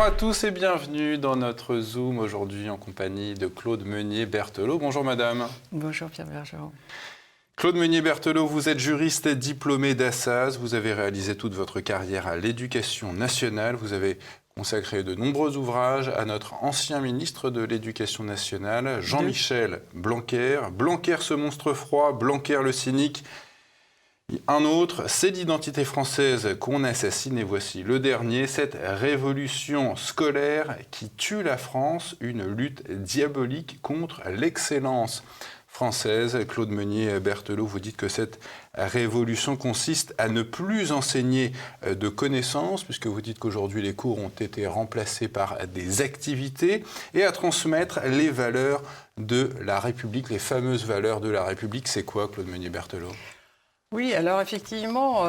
Bonjour à tous et bienvenue dans notre Zoom aujourd'hui en compagnie de Claude Meunier-Berthelot. Bonjour madame. Bonjour Pierre Bergeron. Claude Meunier-Berthelot, vous êtes juriste diplômé d'Assas. Vous avez réalisé toute votre carrière à l'éducation nationale. Vous avez consacré de nombreux ouvrages à notre ancien ministre de l'Éducation nationale, Jean-Michel Blanquer. Blanquer, ce monstre froid, Blanquer le cynique. Un autre, c'est l'identité française qu'on assassine, et voici le dernier, cette révolution scolaire qui tue la France, une lutte diabolique contre l'excellence française. Claude Meunier-Berthelot, vous dites que cette révolution consiste à ne plus enseigner de connaissances, puisque vous dites qu'aujourd'hui les cours ont été remplacés par des activités, et à transmettre les valeurs de la République, les fameuses valeurs de la République. C'est quoi, Claude Meunier-Berthelot ? Oui, alors effectivement,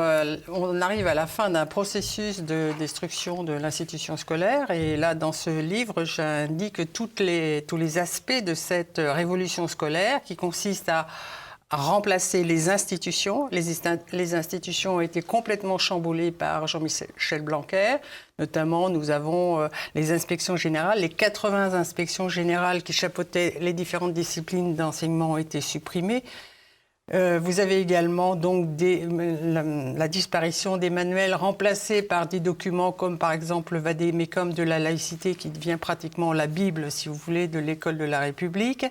on arrive à la fin d'un processus de destruction de l'institution scolaire. Et là, dans ce livre, j'indique tous les aspects de cette révolution scolaire qui consiste à remplacer les institutions. Les institutions ont été complètement chamboulées par Jean-Michel Blanquer. Notamment, nous avons les inspections générales. Les 80 inspections générales qui chapeautaient les différentes disciplines d'enseignement ont été supprimées. Vous avez également donc la disparition des manuels remplacés par des documents comme par exemple le vade-mecum de la laïcité qui devient pratiquement la Bible, si vous voulez, de l'école de la République.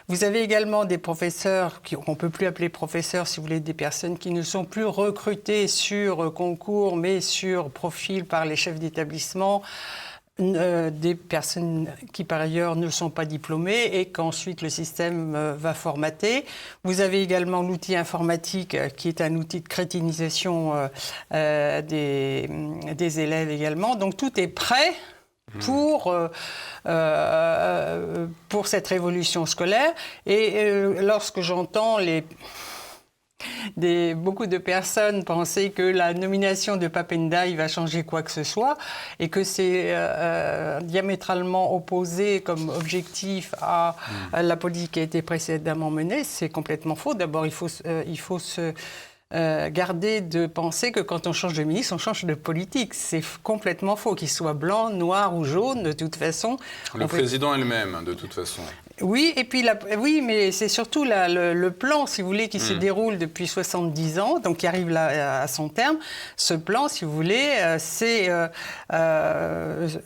Vous avez également des professeurs qu'on ne peut plus appeler professeurs, si vous voulez, des personnes qui ne sont plus recrutées sur concours mais sur profil par les chefs d'établissement. Des personnes qui par ailleurs ne sont pas diplômées et qu'ensuite le système va formater. Vous avez également l'outil informatique qui est un outil de crétinisation des élèves également. Donc tout est prêt pour cette révolution scolaire. Et lorsque j'entends beaucoup de personnes pensaient que la nomination de Pape Ndiaye va changer quoi que ce soit et que c'est diamétralement opposé comme objectif à la politique qui a été précédemment menée, c'est complètement faux. D'abord, il faut se garder de penser que quand on change de ministre, on change de politique. C'est complètement faux, qu'il soit blanc, noir ou jaune, de toute façon. Le président est le même, de toute façon. Oui, et puis oui, mais c'est surtout le plan, si vous voulez, qui se déroule depuis 70 ans, donc qui arrive là à son terme. Ce plan, si vous voulez, c'est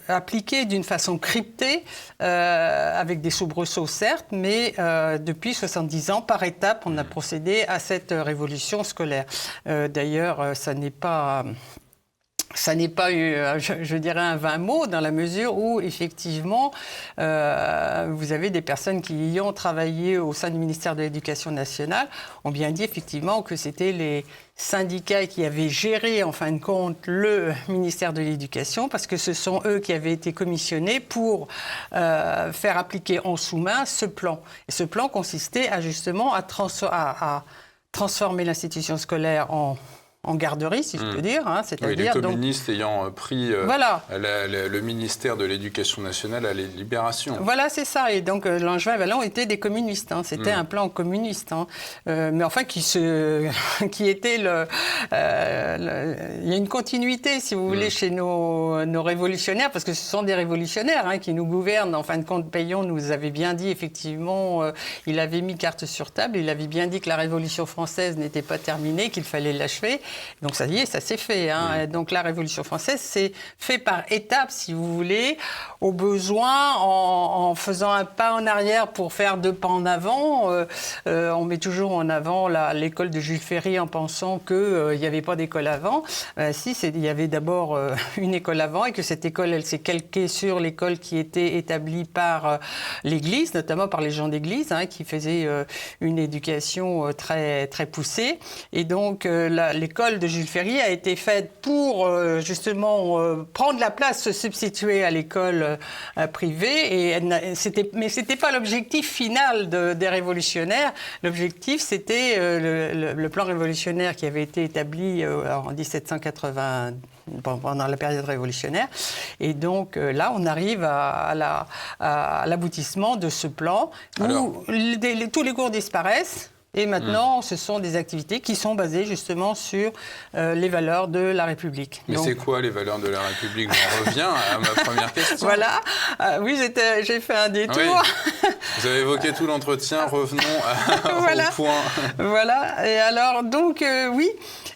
appliqué d'une façon cryptée, avec des soubresauts certes, mais depuis 70 ans, par étapes, on a procédé à cette révolution scolaire. D'ailleurs, ça n'est pas je dirais, un vain mot, dans la mesure où, effectivement, vous avez des personnes qui y ont travaillé au sein du ministère de l'Éducation nationale, ont bien dit, effectivement, que c'était les syndicats qui avaient géré, en fin de compte, le ministère de l'Éducation, parce que ce sont eux qui avaient été commissionnés pour faire appliquer en sous-main ce plan. Et ce plan consistait justement à transformer l'institution scolaire en garderie, si je peux dire. C'est-à-dire, les communistes ayant pris le ministère de l'Éducation nationale à la Libération. Voilà, c'est ça. Et donc, Langevin et Vallon étaient des communistes. C'était un plan communiste. Mais enfin, qui était il y a une continuité, si vous voulez, chez nos révolutionnaires, parce que ce sont des révolutionnaires qui nous gouvernent. En fin de compte, Payon nous avait bien dit, effectivement, il avait mis carte sur table, il avait bien dit que la Révolution française n'était pas terminée, qu'il fallait l'achever. Donc ça y est, ça s'est fait. Donc la Révolution française, c'est fait par étapes, si vous voulez, au besoin, en faisant un pas en arrière pour faire deux pas en avant. On met toujours en avant l'école de Jules Ferry en pensant qu'il n'y avait pas d'école avant. Il y avait d'abord une école avant et que cette école, elle s'est calquée sur l'école qui était établie par l'Église, notamment par les gens d'Église, qui faisaient une éducation très, très poussée. Et donc l'école de Jules Ferry a été faite pour justement prendre la place, se substituer à l'école privée. Mais c'était pas l'objectif final des révolutionnaires. L'objectif, c'était le plan révolutionnaire qui avait été établi en 1780. Pendant la période révolutionnaire. Et donc là, on arrive à l'aboutissement de ce plan où tous les cours disparaissent. Et maintenant, ce sont des activités qui sont basées justement sur les valeurs de la République. Mais c'est quoi les valeurs de la République? J'en reviens à ma première question. Voilà. Oui, j'ai fait un détour. Oui. Vous avez évoqué tout l'entretien. Revenons voilà. au point. Voilà. Et alors, donc, oui,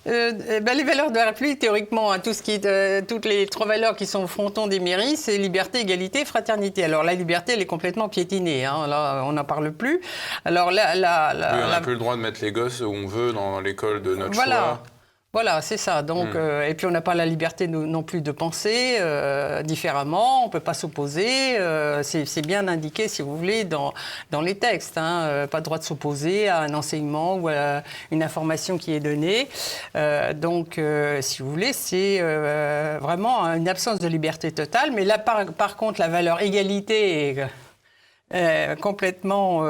les valeurs de la République, théoriquement, hein, toutes les 3 valeurs qui sont au fronton des mairies, c'est liberté, égalité, fraternité. Alors, la liberté, elle est complètement piétinée. Hein. Là, on n'en parle plus. Alors, oui, on n'a plus le droit de mettre les gosses où on veut dans l'école de notre choix. Voilà, c'est ça. Donc, et puis on n'a pas la liberté non plus de penser différemment. On ne peut pas s'opposer. C'est bien indiqué, si vous voulez, dans les textes. Hein. Pas le droit de s'opposer à un enseignement ou à une information qui est donnée. Donc, si vous voulez, c'est vraiment une absence de liberté totale. Mais là, par contre, la valeur égalité est complètement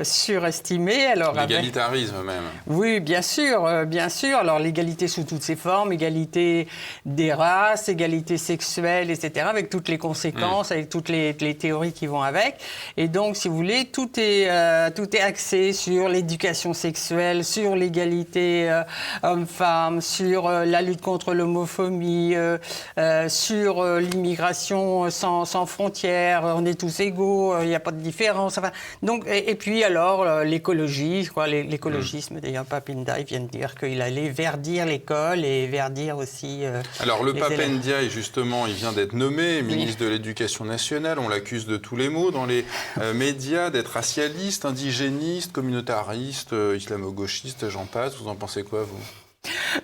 surestimé. Alors, l'égalitarisme même. Oui, bien sûr, bien sûr. Alors l'égalité sous toutes ses formes, égalité des races, égalité sexuelle, etc., avec toutes les conséquences, avec toutes les théories qui vont avec. Et donc, si vous voulez, tout est axé sur l'éducation sexuelle, sur l'égalité homme-femme, sur la lutte contre l'homophobie, sur l'immigration sans frontières. On est tous égaux. Il n'y a pas de différence. Enfin, donc, et puis alors, l'écologie, l'écologisme, d'ailleurs, Pape Ndiaye vient de dire qu'il allait verdir l'école et verdir aussi alors, le Pape élèves. Ndiaye, justement, il vient d'être nommé ministre de l'Éducation nationale. On l'accuse de tous les maux dans les médias, d'être racialiste, indigéniste, communautariste, islamo-gauchiste, j'en passe. Vous en pensez quoi, vous ?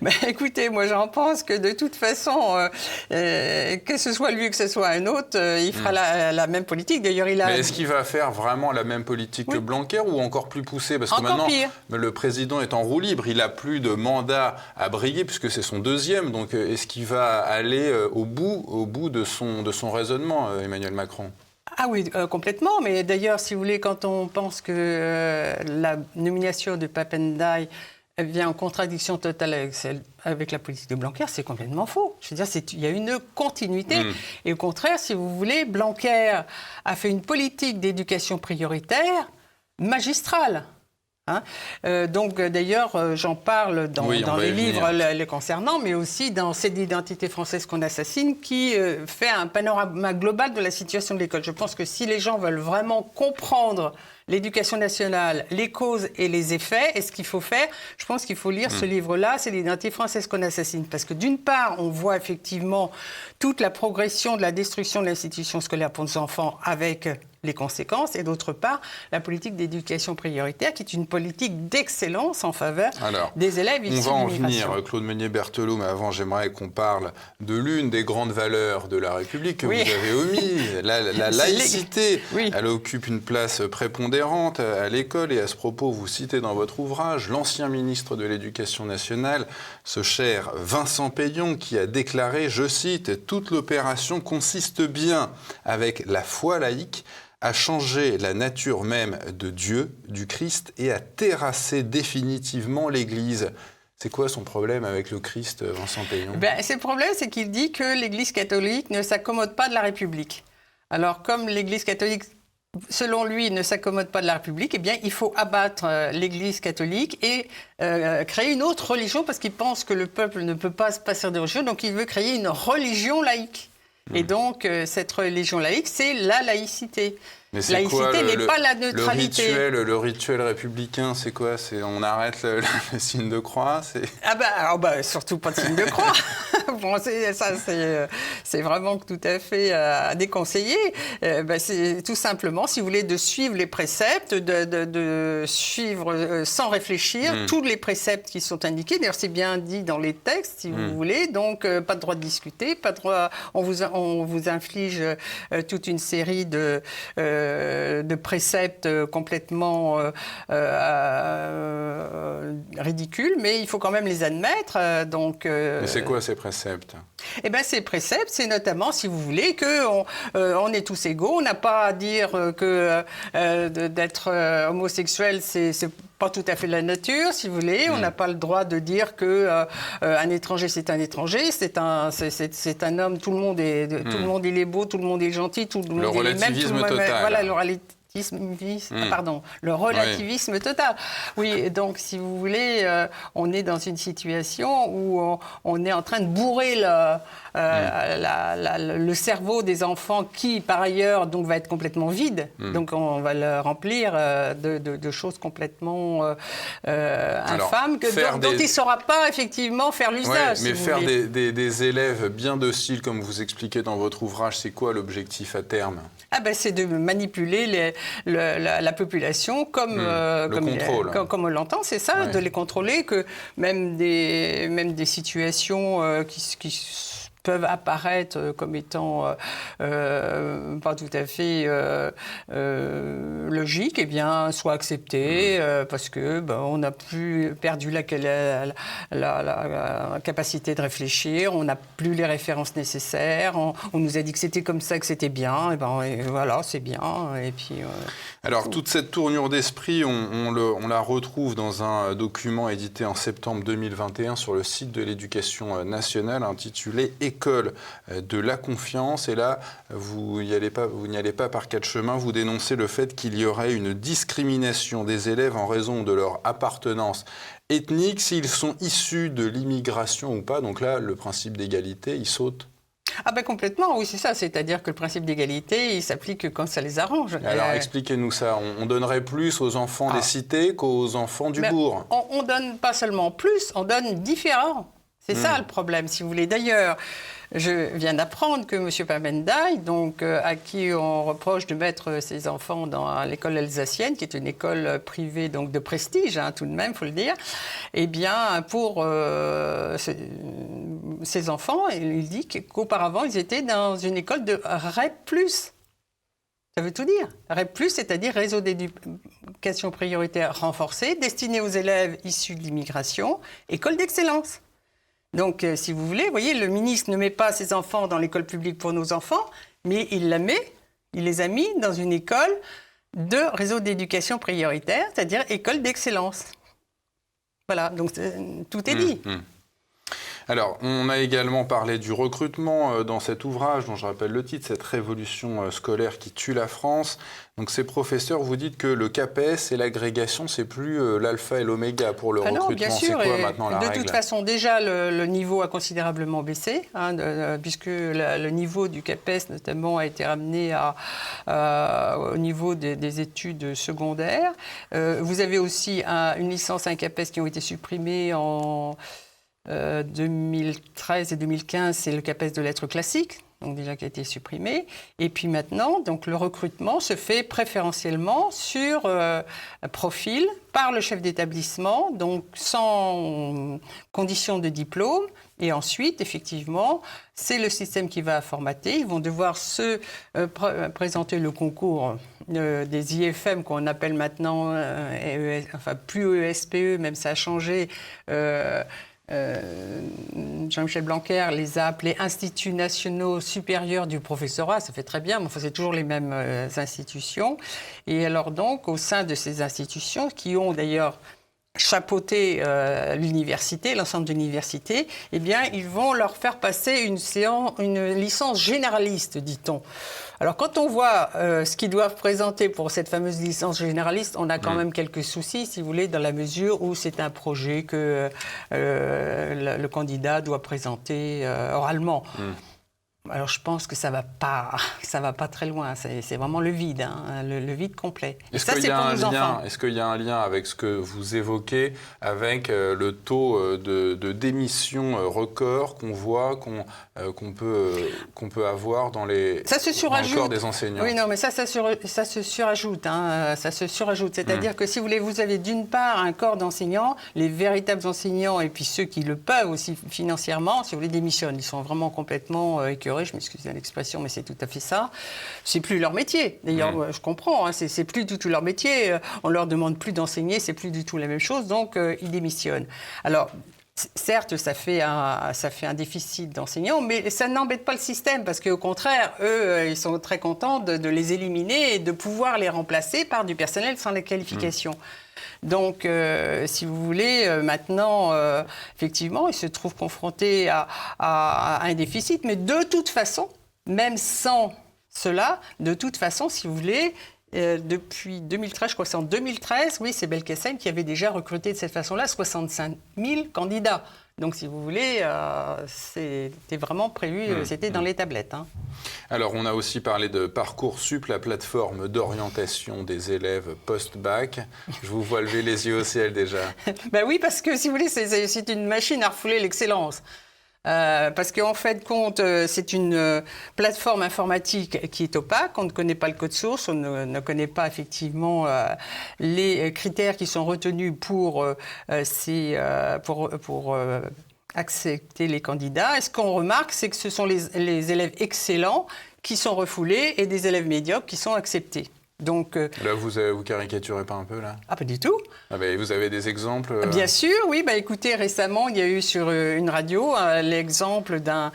Ben, écoutez, moi j'en pense que de toute façon, que ce soit lui ou que ce soit un autre, il fera la même politique. D'ailleurs, Mais est-ce qu'il va faire vraiment la même politique que Blanquer ou encore plus poussée? Parce que encore maintenant, pire. Le président est en roue libre, il n'a plus de mandat à briguer puisque c'est son 2e. Donc est-ce qu'il va aller au bout de son raisonnement, Emmanuel Macron? Ah oui, complètement. Mais d'ailleurs, si vous voulez, quand on pense que la nomination de Pape Ndiaye vient en contradiction totale avec la politique de Blanquer, c'est complètement faux. Je veux dire, il y a une continuité. Et au contraire, si vous voulez, Blanquer a fait une politique d'éducation prioritaire magistrale. Hein. Donc, d'ailleurs, j'en parle dans les livres les concernant, mais aussi dans C'est l'identité française qu'on assassine, qui fait un panorama global de la situation de l'école. Je pense que si les gens veulent vraiment comprendre l'éducation nationale, les causes et les effets, et ce qu'il faut faire, je pense qu'il faut lire ce livre-là, C'est l'identité française qu'on assassine. Parce que d'une part, on voit effectivement toute la progression de la destruction de l'institution scolaire pour nos enfants avec les conséquences, et d'autre part, la politique d'éducation prioritaire, qui est une politique d'excellence en faveur des élèves issus de l'immigration. On va en venir, Claude Meunier-Berthelot, mais avant, j'aimerais qu'on parle de l'une des grandes valeurs de la République que vous avez omis, la laïcité. Elle occupe une place prépondérante à l'école, et à ce propos, vous citez dans votre ouvrage l'ancien ministre de l'Éducation nationale, ce cher Vincent Peillon, qui a déclaré, je cite, « Toute l'opération consiste bien avec la foi laïque à changer la nature même de Dieu, du Christ, et à terrasser définitivement l'Église ». C'est quoi son problème avec le Christ, Vincent Peillon ? Son problème, c'est qu'il dit que l'Église catholique ne s'accommode pas de la République. Alors, comme l'Église catholique, selon lui, ne s'accommode pas de la République, eh bien, il faut abattre l'Église catholique et créer une autre religion, parce qu'il pense que le peuple ne peut pas se passer de religion, donc il veut créer une religion laïque. Et donc, cette religion laïque, c'est la laïcité. Mais c'est laïcité n'est pas la neutralité. Le rituel républicain, c'est quoi ? On arrête le signe de croix ? Surtout pas de signe de croix. C'est vraiment tout à fait à déconseiller. C'est tout simplement, si vous voulez, de suivre les préceptes, de suivre sans réfléchir tous les préceptes qui sont indiqués. D'ailleurs, c'est bien dit dans les textes, si vous voulez. Donc, pas de droit de discuter, pas de droit. On vous inflige toute une série de préceptes complètement ridicules, mais il faut quand même les admettre. Mais c'est quoi ces préceptes ? Ces préceptes, c'est notamment, si vous voulez, qu'on est tous égaux. On n'a pas à dire que d'être homosexuel, c'est pas tout à fait la nature, si vous voulez. On n'a pas le droit de dire qu'un étranger, c'est un étranger. C'est un homme, tout le monde il est beau, tout le monde est gentil, tout le monde est le même. Relativisme total. Voilà, le relativisme le relativisme total. Oui, donc si vous voulez, on est dans une situation où on est en train de bourrer le cerveau des enfants qui, par ailleurs, donc, va être complètement vide. Donc on va le remplir de choses complètement infâmes dont il ne saura pas effectivement faire l'usage. Mais faire des élèves bien dociles, comme vous expliquez dans votre ouvrage, c'est quoi l'objectif à terme ? C'est de manipuler la population comme on l'entend, c'est ça, de les contrôler, que même des situations qui peuvent apparaître comme étant pas tout à fait logiques, soient acceptées parce que on n'a plus perdu la capacité de réfléchir, on n'a plus les références nécessaires, on nous a dit que c'était comme ça, que c'était bien, et voilà, c'est bien. Et puis, alors, toute cette tournure d'esprit, on la retrouve dans un document édité en septembre 2021 sur le site de l'Éducation nationale intitulé « École de la confiance ». Et là, vous n'y allez pas par quatre chemins, vous dénoncez le fait qu'il y aurait une discrimination des élèves en raison de leur appartenance ethnique, s'ils sont issus de l'immigration ou pas. Donc là, le principe d'égalité, il saute. Complètement, oui, c'est ça. C'est-à-dire que le principe d'égalité, il s'applique quand ça les arrange. Alors, expliquez-nous ça. On donnerait plus aux enfants des cités qu'aux enfants du bourg. On donne pas seulement plus, on donne différent. C'est ça le problème, si vous voulez. D'ailleurs, je viens d'apprendre que M. Pamendai, donc, à qui on reproche de mettre ses enfants dans l'école alsacienne, qui est une école privée donc, de prestige, tout de même, il faut le dire, pour ses enfants, il dit qu'auparavant, ils étaient dans une école de REP+. Ça veut tout dire. REP+, c'est-à-dire réseau d'éducation prioritaire renforcé, destiné aux élèves issus de l'immigration, école d'excellence. Donc, si vous voulez, vous voyez, le ministre ne met pas ses enfants dans l'école publique pour nos enfants, mais il les a mis dans une école de réseau d'éducation prioritaire, c'est-à-dire école d'excellence. Voilà, donc tout est dit. Alors, on a également parlé du recrutement dans cet ouvrage, dont je rappelle le titre, cette révolution scolaire qui tue la France. Donc, ces professeurs, vous dites que le CAPES et l'agrégation, c'est plus l'alpha et l'oméga pour le recrutement. Non, bien sûr. C'est quoi maintenant la règle ? De toute façon, déjà, le niveau a considérablement baissé, puisque le niveau du CAPES, notamment, a été ramené au niveau des études secondaires. Vous avez aussi une licence et un CAPES qui ont été supprimés en 2013 et 2015, c'est le CAPES de lettres classiques, donc déjà qui a été supprimé. Et puis maintenant, donc le recrutement se fait préférentiellement sur profil par le chef d'établissement, donc sans condition de diplôme. Et ensuite, effectivement, c'est le système qui va formater. Ils vont devoir présenter le concours des IFM qu'on appelle maintenant, plus ESPE, même ça a changé. Jean-Michel Blanquer les a appelés Instituts nationaux supérieurs du professorat, ça fait très bien, mais c'est toujours les mêmes institutions. Et alors donc, au sein de ces institutions, qui ont d'ailleurs chapeauté l'université, l'ensemble de l'université, ils vont leur faire passer une licence généraliste, dit-on. Alors, quand on voit ce qu'ils doivent présenter pour cette fameuse licence généraliste, on a quand même quelques soucis, si vous voulez, dans la mesure où c'est un projet que le candidat doit présenter oralement. Alors, je pense que ça va pas très loin. C'est vraiment le vide, le vide complet. Est-ce qu'il y a un lien avec ce que vous évoquez, avec le taux de démission record qu'on voit, qu'on peut avoir dans le corps des enseignants? Oui, non, mais ça se surajoute. Ça se surajoute. C'est-à-dire que si vous avez d'une part un corps d'enseignants, les véritables enseignants et puis ceux qui le peuvent aussi financièrement, si vous voulez, démissionnent. Ils sont vraiment complètement écœurés. Je m'excuse de l'expression, mais c'est tout à fait ça. C'est plus leur métier. D'ailleurs, je comprends, c'est plus du tout leur métier. On leur demande plus d'enseigner, c'est plus du tout la même chose, donc ils démissionnent. Alors, certes, ça fait un déficit d'enseignants, mais ça n'embête pas le système, parce qu'au contraire, eux, ils sont très contents de les éliminer et de pouvoir les remplacer par du personnel sans les qualifications. Donc, si vous voulez, maintenant, effectivement, ils se trouvent confrontés à un déficit. Mais de toute façon, même sans cela, de toute façon, si vous voulez, depuis 2013, je crois que c'est en 2013, oui, c'est Belkacem qui avait déjà recruté de cette façon-là 65 000 candidats. Donc, si vous voulez, c'était vraiment prévu, c'était dans les tablettes. Hein. Alors, on a aussi parlé de Parcoursup, la plateforme d'orientation des élèves post-bac. Je vous vois lever les yeux au ciel déjà. Ben oui, parce que, si vous voulez, c'est une machine à refouler l'excellence. Parce qu'en fait, c'est une plateforme informatique qui est opaque. On ne connaît pas le code source, on ne connaît pas effectivement les critères qui sont retenus pour accepter les candidats. Et ce qu'on remarque, c'est que ce sont les élèves excellents qui sont refoulés et des élèves médiocres qui sont acceptés. Donc, là, vous caricaturez pas un peu, là? Ah, pas du tout. Ah ben, vous avez des exemples? Bien sûr, oui. Bah, écoutez, récemment, il y a eu sur une radio l'exemple d'un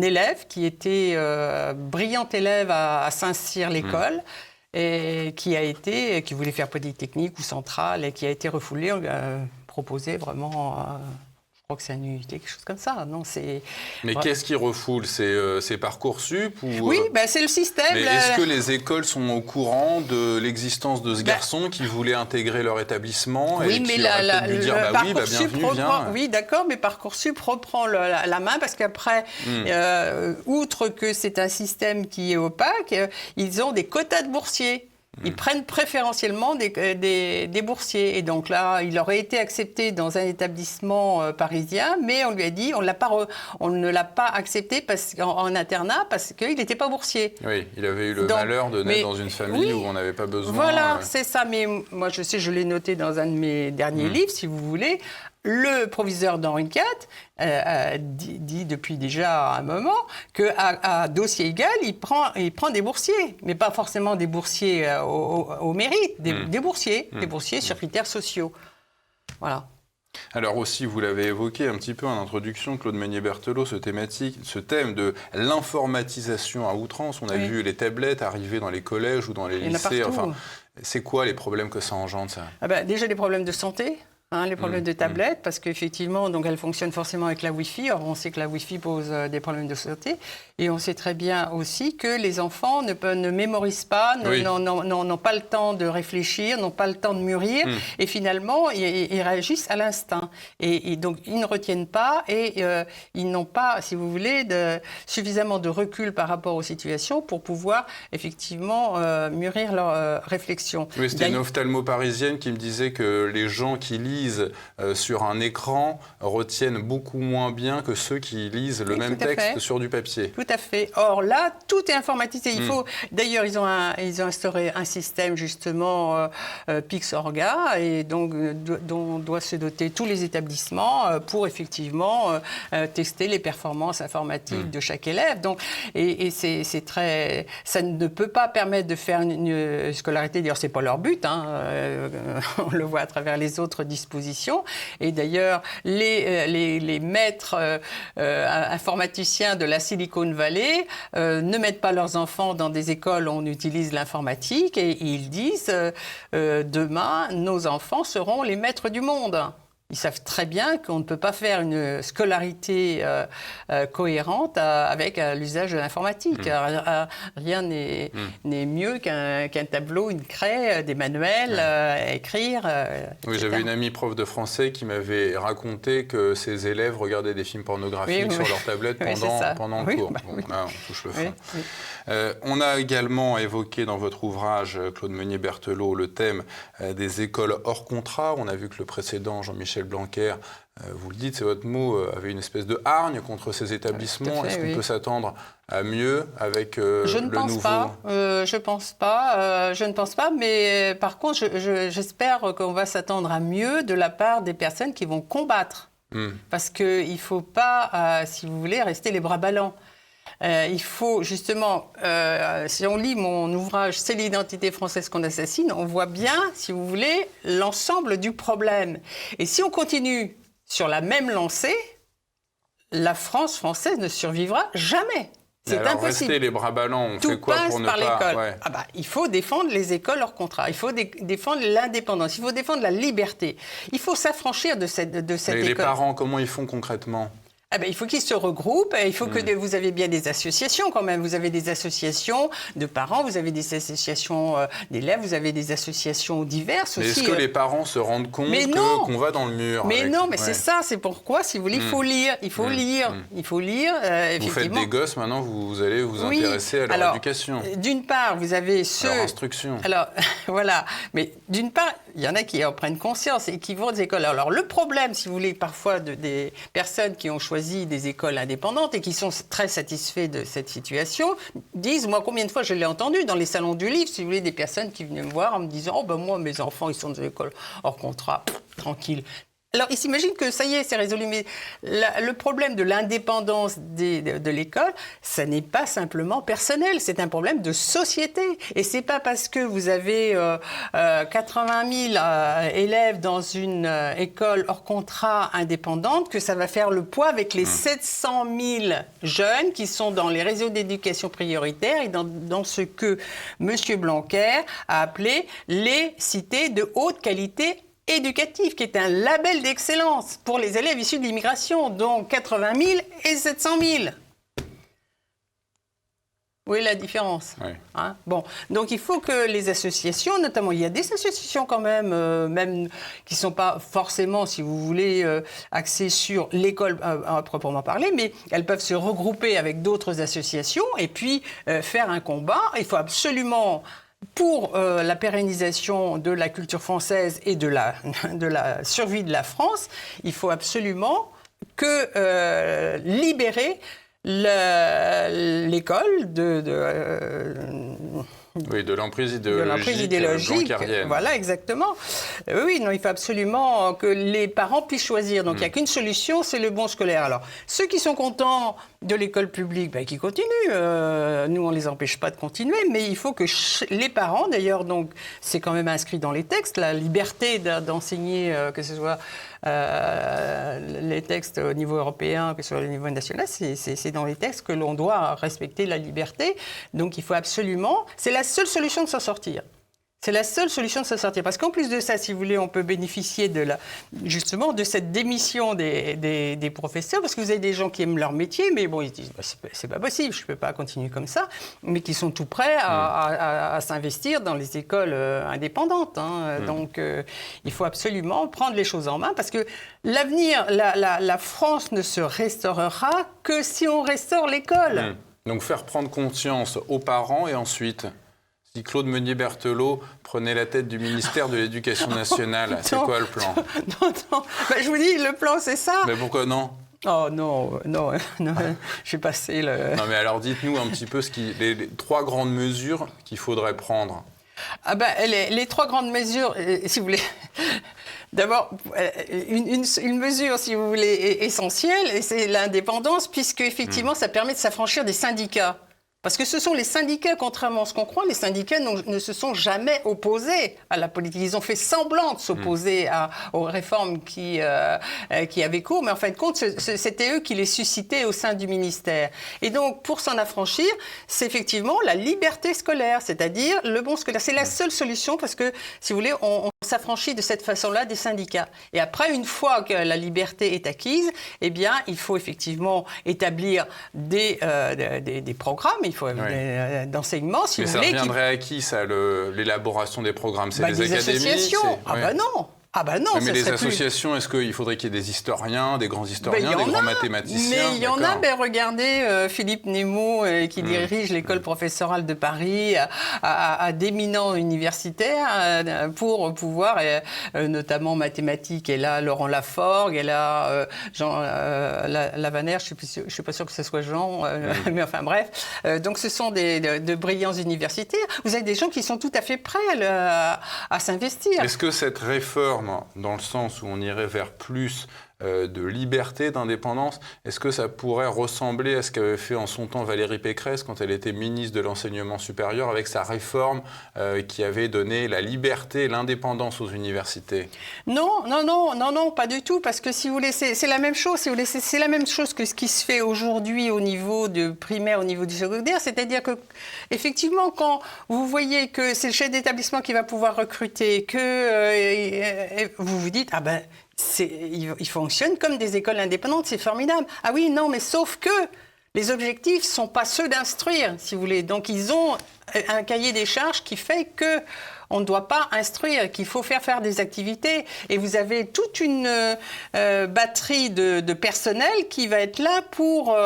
élève qui était brillant élève à Saint-Cyr l'école et qui voulait faire Polytechnique ou Centrale et qui a été refoulé. On lui a proposé vraiment... Je crois que c'est un UT, quelque chose comme ça. Non, mais qu'est-ce qui refoule? C'est Parcoursup ou... Oui, c'est le système. Mais est-ce que les écoles sont au courant de l'existence de ce garçon qui voulait intégrer leur établissement oui, et mais qui aurait peut-être dû dire bienvenue, viens. Oui, d'accord, mais Parcoursup reprend la main parce qu'après, outre que c'est un système qui est opaque, ils ont des quotas de boursiers. Ils prennent préférentiellement des boursiers. Et donc là, il aurait été accepté dans un établissement parisien, mais on lui a dit, on ne l'a pas accepté en internat parce qu'il n'était pas boursier. Oui, il avait eu le malheur de naître dans une famille où on n'avait pas besoin. Voilà, c'est ça. Mais moi, je l'ai noté dans un de mes derniers livres, si vous voulez. Le proviseur d'Henri IV dit depuis déjà un moment qu'à dossier égal, il prend des boursiers, mais pas forcément des boursiers au mérite, des boursiers sur critères sociaux. Voilà. Alors aussi, vous l'avez évoqué un petit peu en introduction, Claude Meunier-Berthelot, ce thème de l'informatisation à outrance. On a vu les tablettes arriver dans les collèges ou dans les lycées. Enfin, c'est quoi les problèmes que ça engendre, ça? Déjà, des problèmes de santé. Les problèmes de tablettes, parce qu'effectivement, donc elle fonctionne forcément avec la Wi-Fi. Or, on sait que la Wi-Fi pose des problèmes de santé. Et on sait très bien aussi que les enfants ne mémorisent pas, n'ont pas le temps de réfléchir, n'ont pas le temps de mûrir. Et finalement, ils réagissent à l'instinct. Et donc, ils ne retiennent pas et ils n'ont pas, si vous voulez, suffisamment de recul par rapport aux situations pour pouvoir effectivement mûrir leur réflexion. Oui, c'était une ophtalmo parisienne qui me disait que les gens qui lisent sur un écran retiennent beaucoup moins bien que ceux qui lisent le même texte sur du papier. Tout à fait. Or là, tout est informatisé. D'ailleurs, ils ont instauré un système justement Pixorga et donc dont doivent se doter tous les établissements pour effectivement tester les performances informatiques de chaque élève. Donc, et c'est très, ça ne peut pas permettre de faire une scolarité. D'ailleurs, c'est pas leur but. On le voit à travers les autres dispositions. Et d'ailleurs, les maîtres informaticiens de la Silicon Valley ne mettent pas leurs enfants dans des écoles où on utilise l'informatique et ils disent demain, nos enfants seront les maîtres du monde. Ils savent très bien qu'on ne peut pas faire une scolarité cohérente avec l'usage de l'informatique. Rien n'est mieux qu'un tableau, une craie, des manuels à écrire. Oui, j'avais une amie prof de français qui m'avait raconté que ses élèves regardaient des films pornographiques sur leur tablette pendant le cours. Là, on touche le fond. On a également évoqué dans votre ouvrage, Claude Meunier-Berthelot, le thème des écoles hors contrat. On a vu que le précédent, Jean-Michel Blanquer, vous le dites, c'est votre mot, avait une espèce de hargne contre ces établissements. Est-ce qu'on peut s'attendre à mieux avec le nouveau... Je ne pense pas, mais par contre, j'espère qu'on va s'attendre à mieux de la part des personnes qui vont combattre. Parce qu'il ne faut pas, si vous voulez, rester les bras ballants. Il faut justement, si on lit mon ouvrage « C'est l'identité française qu'on assassine », on voit bien, si vous voulez, l'ensemble du problème. Et si on continue sur la même lancée, la France française ne survivra jamais. C'est impossible. Rester les bras ballants, on fait quoi pour ne pas... l'école. Il faut défendre les écoles hors contrat, il faut défendre l'indépendance, il faut défendre la liberté. Il faut s'affranchir de cette école. Les parents, comment ils font concrètement ? Ah ben, il faut qu'ils se regroupent, il faut que vous avez bien des associations quand même. Vous avez des associations de parents, vous avez des associations d'élèves, vous avez des associations diverses mais aussi. Est-ce que les parents se rendent compte qu'on va dans le mur? Mais non, mais c'est ça, c'est pourquoi, si vous voulez, il faut lire, il faut lire. Vous faites des gosses maintenant, vous allez vous intéresser à leur éducation. D'une part, vous avez ceux... leur instruction. Alors, voilà. Mais d'une part, il y en a qui en prennent conscience et qui vont aux écoles. Alors, le problème, si vous voulez, parfois, des personnes qui ont choisi des écoles indépendantes et qui sont très satisfaits de cette situation, disent, moi, combien de fois je l'ai entendu dans les salons du livre, si vous voulez, des personnes qui venaient me voir en me disant, oh ben moi, mes enfants, ils sont dans des écoles hors contrat, tranquille. Alors, ils s'imaginent que ça y est, c'est résolu. Mais le problème de l'indépendance de l'école, ça n'est pas simplement personnel, c'est un problème de société. Et c'est pas parce que vous avez 80 000 élèves dans une école hors contrat indépendante que ça va faire le poids avec les 700 000 jeunes qui sont dans les réseaux d'éducation prioritaire et dans ce que M. Blanquer a appelé les cités de haute qualité éducatif, qui est un label d'excellence pour les élèves issus de l'immigration, donc 80 000 et 700 000. Où est la différence? Hein? Bon, donc il faut que les associations, notamment, il y a des associations quand même, même qui ne sont pas forcément, si vous voulez, axées sur l'école à proprement parler, mais elles peuvent se regrouper avec d'autres associations et puis faire un combat. Il faut absolument... Pour la pérennisation de la culture française et de la survie de la France, il faut absolument libérer l'école de l'emprise idéologique blanquerienne. Voilà, exactement. Oui, non, il faut absolument que les parents puissent choisir. Donc, il n'y a qu'une solution, c'est le bon scolaire. Alors, ceux qui sont contents de l'école publique, ben, qui continuent. Nous, on ne les empêche pas de continuer, mais il faut que les parents, d'ailleurs, donc, c'est quand même inscrit dans les textes, la liberté d'enseigner, que ce soit les textes au niveau européen, que ce soit au niveau national, c'est dans les textes que l'on doit respecter la liberté. Donc, il faut absolument... C'est la seule solution de s'en sortir. C'est la seule solution de s'en sortir. Parce qu'en plus de ça, si vous voulez, on peut bénéficier justement de cette démission des professeurs, parce que vous avez des gens qui aiment leur métier, mais bon, ils se disent, c'est pas possible, je peux pas continuer comme ça, mais qui sont tout prêts à s'investir dans les écoles indépendantes. Hein. Donc, il faut absolument prendre les choses en main, parce que l'avenir, la France ne se restaurera que si on restaure l'école. Donc, faire prendre conscience aux parents et ensuite... Si Claude Meunier-Berthelot prenait la tête du ministère de l'Éducation nationale, c'est quoi le plan? Non. Ben, je vous dis, le plan, c'est ça. Mais pourquoi non? Oh non, j'ai passé le... Non mais alors dites-nous un petit peu les 3 grandes mesures qu'il faudrait prendre. Ah ben, les 3 grandes mesures, si vous voulez... D'abord, une mesure, si vous voulez, essentielle, c'est l'indépendance, puisque effectivement, ça permet de s'affranchir des syndicats. Parce que ce sont les syndicats, contrairement à ce qu'on croit, les syndicats ne se sont jamais opposés à la politique. Ils ont fait semblant de s'opposer aux réformes qui avaient cours, mais en fin de compte, c'était eux qui les suscitaient au sein du ministère. Et donc, pour s'en affranchir, c'est effectivement la liberté scolaire, c'est-à-dire le bon scolaire. C'est la seule solution parce que, si vous voulez, on s'affranchit de cette façon-là des syndicats. Et après, une fois que la liberté est acquise, eh bien, il faut effectivement établir des programmes. Il faut d'enseignement, si vous voulez. Mais ça reviendrait à qui, ça, l'élaboration des programmes? C'est des académies? Associations. Ben non. Ah ben non, mais les associations, est-ce qu'il faudrait qu'il y ait des historiens, des grands historiens, des grands mathématiciens? Mais il y en a, regardez, Philippe Nemo, qui dirige l'école professorale de Paris, a d'éminents universitaires pour pouvoir, notamment mathématiques. Elle a Laurent Laforgue, elle a Jean Lavaner, je ne suis pas sûre que ce soit Jean, mais enfin bref. Donc ce sont de brillants universitaires. Vous avez des gens qui sont tout à fait prêts à s'investir. Est-ce que cette réforme, dans le sens où on irait vers plus de liberté, d'indépendance, est-ce que ça pourrait ressembler à ce qu'avait fait en son temps Valérie Pécresse quand elle était ministre de l'Enseignement supérieur avec sa réforme qui avait donné la liberté et l'indépendance aux universités? Non, pas du tout, parce que si vous voulez, c'est la même chose, si vous voulez, c'est la même chose que ce qui se fait aujourd'hui au niveau de primaire, au niveau du secondaire, c'est-à-dire que, effectivement, quand vous voyez que c'est le chef d'établissement qui va pouvoir recruter, que vous vous dites, ah ben, ils fonctionnent comme des écoles indépendantes, c'est formidable. Ah oui, non, mais sauf que les objectifs ne sont pas ceux d'instruire, si vous voulez. Donc, ils ont un cahier des charges qui fait qu'on ne doit pas instruire, qu'il faut faire des activités. Et vous avez toute une batterie de personnel qui va être là pour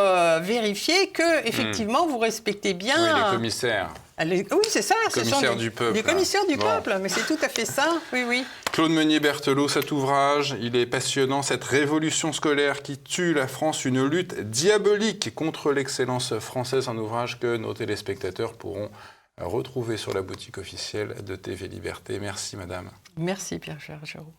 vérifier que, effectivement, vous respectez bien... Oui, les commissaires. Oui, c'est ça. Les commissaires du peuple. Les commissaires du peuple, mais c'est tout à fait ça, oui, oui. Claude Meunier-Berthelot, cet ouvrage, il est passionnant. Cette révolution scolaire qui tue la France, une lutte diabolique contre l'excellence française, un ouvrage que nos téléspectateurs pourront retrouver sur la boutique officielle de TV Liberté. Merci, madame. Merci, Pierre Giraud.